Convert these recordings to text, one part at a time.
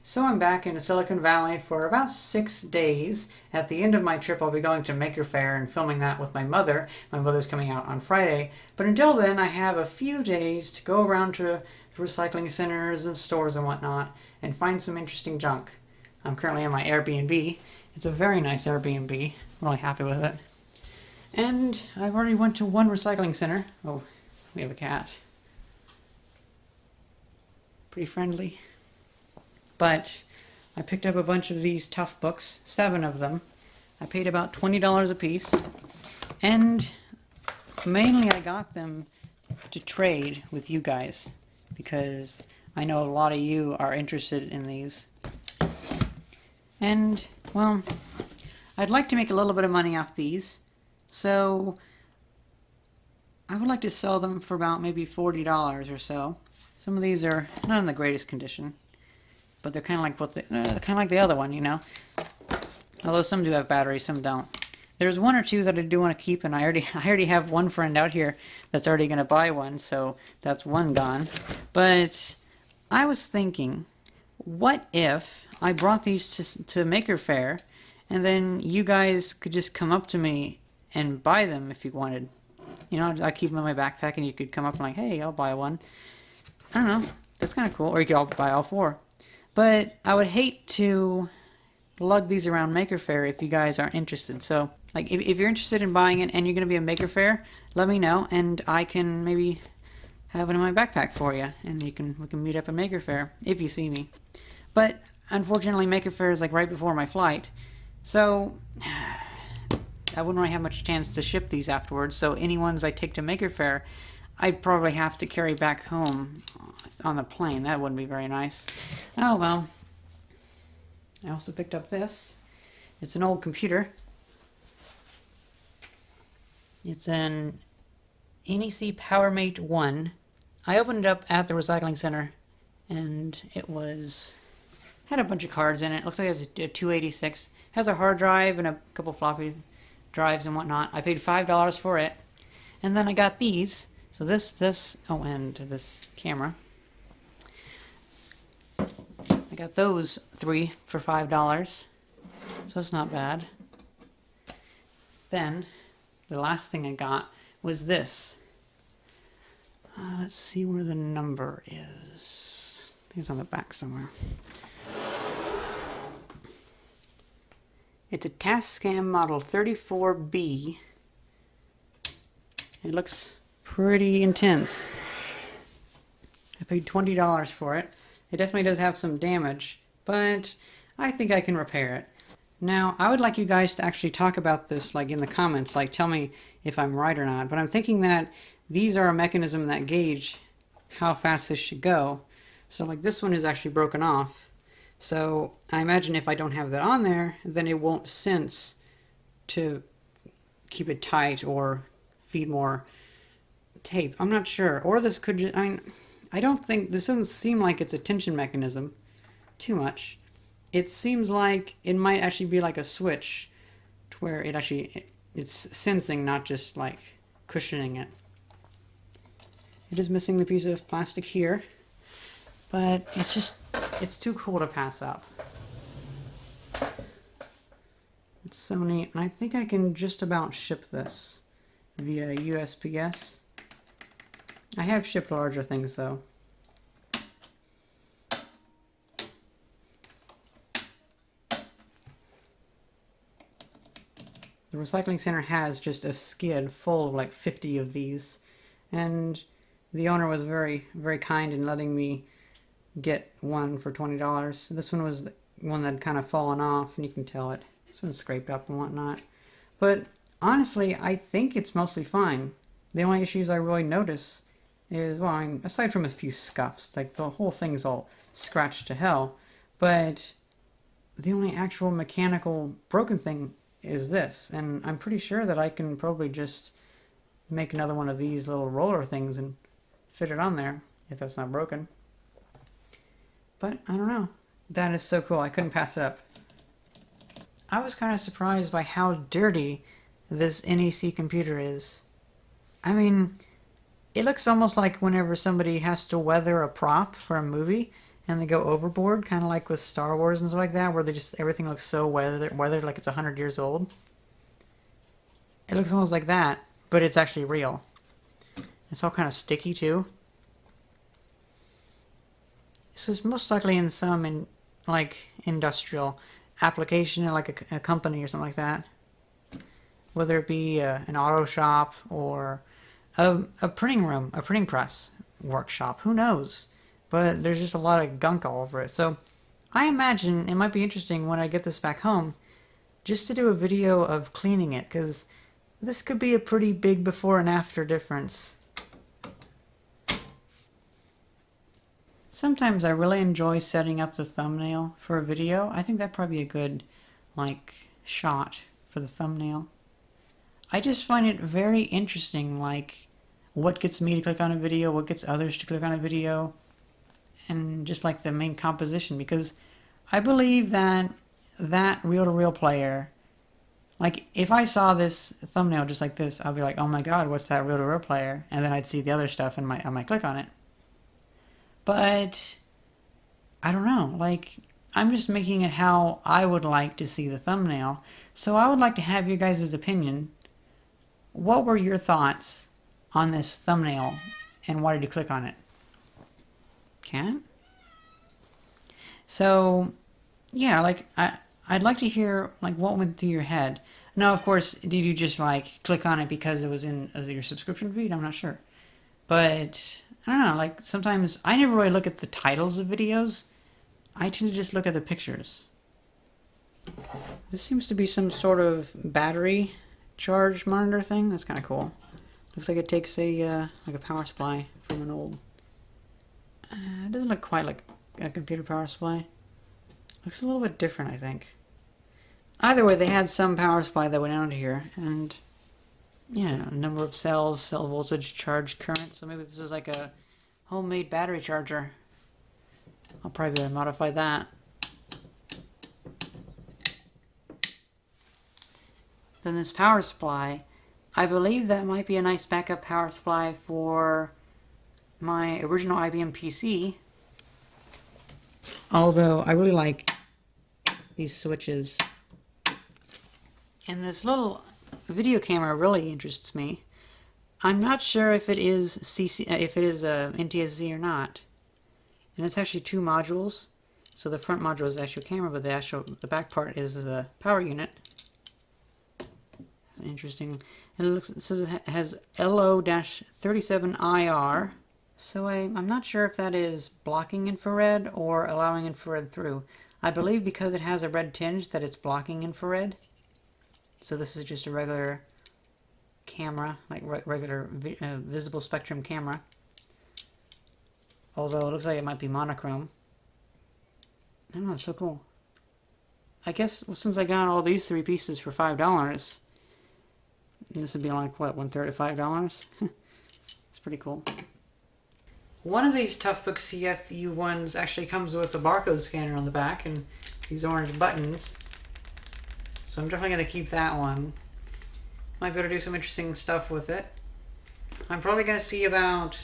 So I'm back in Silicon Valley for about 6 days. At the end of my trip, I'll be going to Faire and filming that with my mother. My mother's coming out on Friday. But until then, I have a few days to go around to recycling centers and stores and whatnot and find some interesting junk. I'm currently in my Airbnb. It's a very nice Airbnb. I'm really happy with it. And I've already went to one recycling center. Oh, we have a cat. Pretty friendly. But I picked up a bunch of these Toughbooks, 7 of them. I paid about $20 a piece. And mainly I got them to trade with you guys because I know a lot of you are interested in these. And, well, I'd like to make a little bit of money off these. So I would like to sell them for about maybe $40 or so. Some of these are not in the greatest condition, but they're kind of like the other one, you know. Although some do have batteries, some don't. There's one or two that I do want to keep, and I already have one friend out here that's already going to buy one, so that's one gone. But I was thinking, what if I brought these to Faire, and then you guys could just come up to me and buy them if you wanted. You know, I keep them in my backpack, and you could come up and like, hey, I'll buy one. I don't know. That's kind of cool. Or you could all buy all 4. But I would hate to lug these around Faire if you guys aren't interested. So, like, if you're interested in buying it and you're going to be at Faire, let me know, and I can maybe have it in my backpack for you, and we can meet up at Faire if you see me. But unfortunately, Faire is like right before my flight, so I wouldn't really have much chance to ship these afterwards. So any ones I take to Faire, I'd probably have to carry back home on the plane. That wouldn't be very nice. Oh well. I also picked up this. It's an old computer. It's an NEC PowerMate 1. I opened it up at the recycling center, and it had a bunch of cards in it. Looks like it's a 286. Has a hard drive and a couple floppy drives and whatnot. I paid $5 for it. And then I got these. So and this camera. I got those 3 for $5. So it's not bad. Then, the last thing I got was this. Let's see where the number is. I think it's on the back somewhere. It's a Tascam model 34B. It looks pretty intense. I paid $20 for it. It definitely does have some damage, but I think I can repair it. Now, I would like you guys to actually talk about this, like in the comments, like tell me if I'm right or not. But I'm thinking that these are a mechanism that gauge how fast this should go. So like this one is actually broken off. So I imagine if I don't have that on there, then it won't sense to keep it tight or feed more tape. I'm not sure. Or this could just, I don't think, this doesn't seem like it's a tension mechanism too much. It seems like it might actually be like a switch to where it's sensing, not just like cushioning it. It is missing the piece of plastic here, but it's too cool to pass up. It's so neat, and I think I can just about ship this via USPS. I have shipped larger things though. The recycling center has just a skid full of like 50 of these, and the owner was very, very kind in letting me get one for $20. This one was one that had kind of fallen off, and you can tell this one's scraped up and whatnot. But honestly, I think it's mostly fine. The only issues I really notice is, well, aside from a few scuffs, like the whole thing's all scratched to hell, but the only actual mechanical broken thing is this, and I'm pretty sure that I can probably just make another one of these little roller things and fit it on there if that's not broken. But I don't know. That is so cool. I couldn't pass it up. I was kind of surprised by how dirty this NEC computer is. I mean, it looks almost like whenever somebody has to weather a prop for a movie and they go overboard, kind of like with Star Wars and stuff like that, where they just everything looks so weathered like it's 100 years old. It looks almost like that, but it's actually real. It's all kind of sticky too. This is most likely in some industrial application, like a company or something like that. Whether it be an auto shop or a printing room, a printing press workshop, who knows? But there's just a lot of gunk all over it. So I imagine it might be interesting when I get this back home just to do a video of cleaning it, because this could be a pretty big before and after difference. Sometimes I really enjoy setting up the thumbnail for a video. I think that'd probably be a good, shot for the thumbnail. I just find it very interesting, what gets me to click on a video, what gets others to click on a video, and just like the main composition, because I believe that reel-to-reel player, if I saw this thumbnail just like this, I'd be like, oh my god, what's that reel-to-reel player? And then I'd see the other stuff and I might click on it. But I don't know, I'm just making it how I would like to see the thumbnail. So I would like to have your guys' opinion. What were your thoughts on this thumbnail and why did you click on it? Okay. So yeah, I'd like to hear what went through your head. Now, of course, did you just click on it because it was in your subscription feed? I'm not sure. But I don't know, sometimes I never really look at the titles of videos. I tend to just look at the pictures. This seems to be some sort of battery charge monitor thing. That's kind of cool. Looks like it takes a power supply from an old... it doesn't look quite like a computer power supply. Looks a little bit different, I think. Either way, they had some power supply that went out here, and yeah, a number of cells, cell voltage, charge current. So maybe this is like a homemade battery charger. I'll probably modify that. Then this power supply, I believe that might be a nice backup power supply for my original IBM PC. Although I really like these switches. And this little video camera really interests me. I'm not sure if it is NTSC or not. And it's actually two modules. So the front module is the actual camera, but the back part is the power unit. Interesting. And it says it has LO-37IR. So I'm not sure if that is blocking infrared or allowing infrared through. I believe because it has a red tinge that it's blocking infrared. So this is just a regular camera, regular visible spectrum camera. Although it looks like it might be monochrome. I don't know, it's so cool. I guess since I got all these three pieces for $5, this would be what, 1/3 of $5? It's pretty cool. One of these Toughbooks CFU ones actually comes with a barcode scanner on the back and these orange buttons. So I'm definitely going to keep that one. Might be able to do some interesting stuff with it. I'm probably going to see about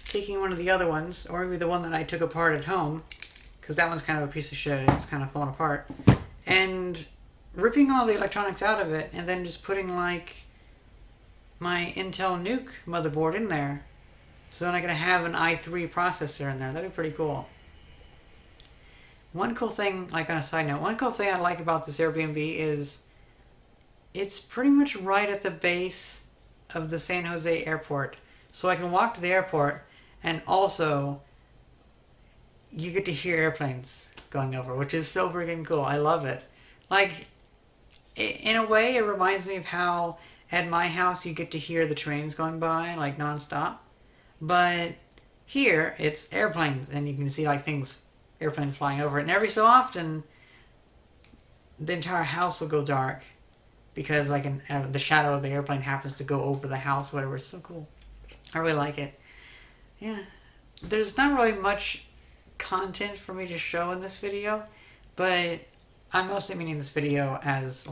taking one of the other ones, or maybe the one that I took apart at home, because that one's kind of a piece of shit. It's kind of falling apart. And ripping all the electronics out of it and then just putting my Intel Nuke motherboard in there. So then I'm going to have an i3 processor in there. That'd be pretty cool. One cool thing, on a side note, one cool thing I like about this Airbnb is it's pretty much right at the base of the San Jose airport. So I can walk to the airport and also you get to hear airplanes going over, which is so freaking cool. I love it. In a way, it reminds me of how at my house you get to hear the trains going by, nonstop. But here, it's airplanes, and you can see airplanes flying over it. And every so often, the entire house will go dark because the shadow of the airplane happens to go over the house, whatever. It's so cool. I really like it. Yeah, there's not really much content for me to show in this video, but I'm mostly meaning this video as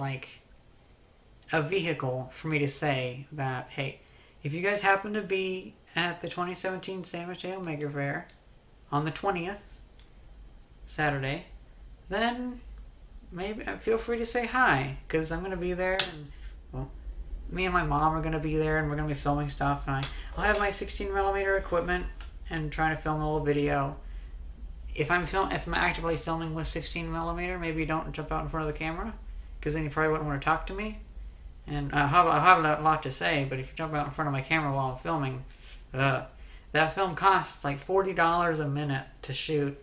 a vehicle for me to say that, hey, if you guys happen to be at the 2017 San Mateo Mega Fair on the 20th, Saturday, then maybe feel free to say hi, because I'm going to be there, and well, me and my mom are going to be there, and we're going to be filming stuff, and I'll have my 16mm equipment and trying to film a little video. If I'm actively filming with 16mm, maybe don't jump out in front of the camera, because then you probably wouldn't want to talk to me. And I'll have a lot to say, but if you jump out in front of my camera while I'm filming, that film costs like $40 a minute to shoot.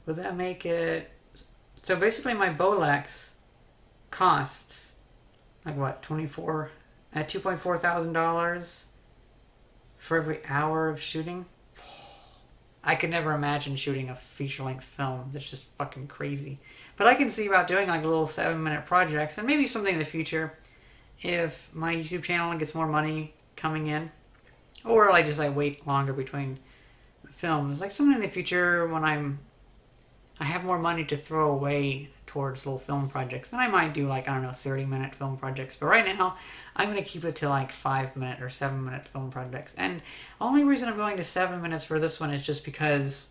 Would that make it... So basically my Bolex costs like what, $2.4 thousand for every hour of shooting? I could never imagine shooting a feature-length film. That's just fucking crazy. But I can see about doing like little 7-minute projects, and maybe something in the future if my YouTube channel gets more money coming in, or I wait longer between films. Like something in the future when I have more money to throw away towards little film projects. And I might do like, I don't know, 30-minute film projects. But right now, I'm going to keep it to like 5-minute or 7-minute film projects. And the only reason I'm going to 7 minutes for this one is just because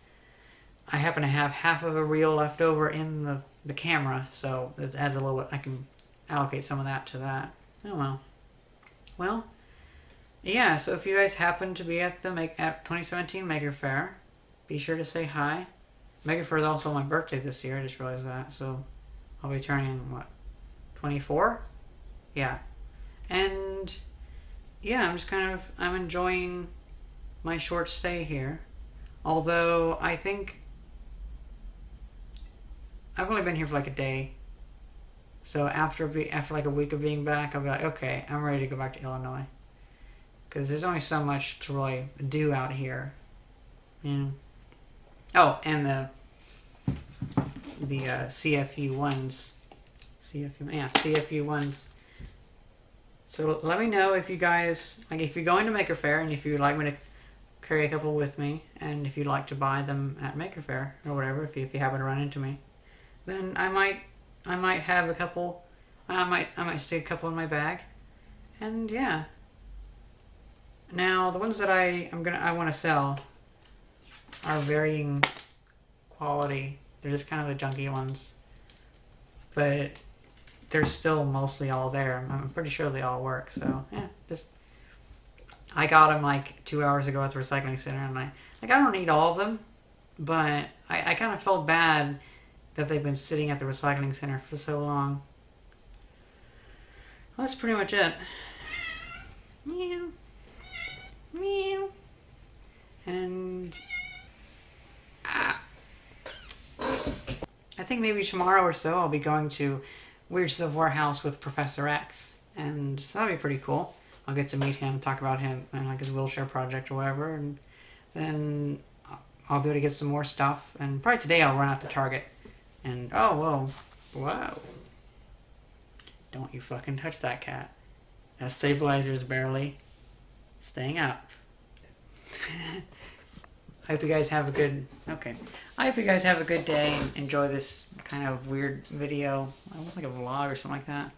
I happen to have half of a reel left over in the camera. So it adds a little bit, I can allocate some of that to that. Oh well. Well, yeah, so if you guys happen to be at 2017 Maker Faire, be sure to say hi. Maker Faire is also my birthday this year, I just realized that, so I'll be turning, what, 24? Yeah. And, yeah, I'm enjoying my short stay here. Although, I think I've only been here for like a day. So after like a week of being back, I'll be like, okay, I'm ready to go back to Illinois. Because there's only so much to really do out here. Yeah. Oh, and the CFU ones. CFU ones. So let me know if you guys, like if you're going to Maker Faire and if you'd like me to carry a couple with me, and if you'd like to buy them at Maker Faire or whatever, if you happen to run into me, then I might have a couple, I might stick a couple in my bag, and yeah. Now the ones that I want to sell are varying quality. They're just kind of the junky ones, but they're still mostly all there. I'm pretty sure they all work. So yeah, I got them like 2 hours ago at the recycling center, and I don't need all of them, but I kind of felt bad that they've been sitting at the recycling center for so long. Well, that's pretty much it. Meow. Meow. And I think maybe tomorrow or so I'll be going to Weird Stuff Warehouse with Professor X, and so that'll be pretty cool. I'll get to meet him, talk about him and like his wheelchair project or whatever, and then I'll be able to get some more stuff. And probably today I'll run out to Target, and oh whoa, don't you fucking touch that cat. That stabilizer is barely staying up. I hope you guys have a good day and enjoy this kind of weird video. Almost like a vlog or something like that.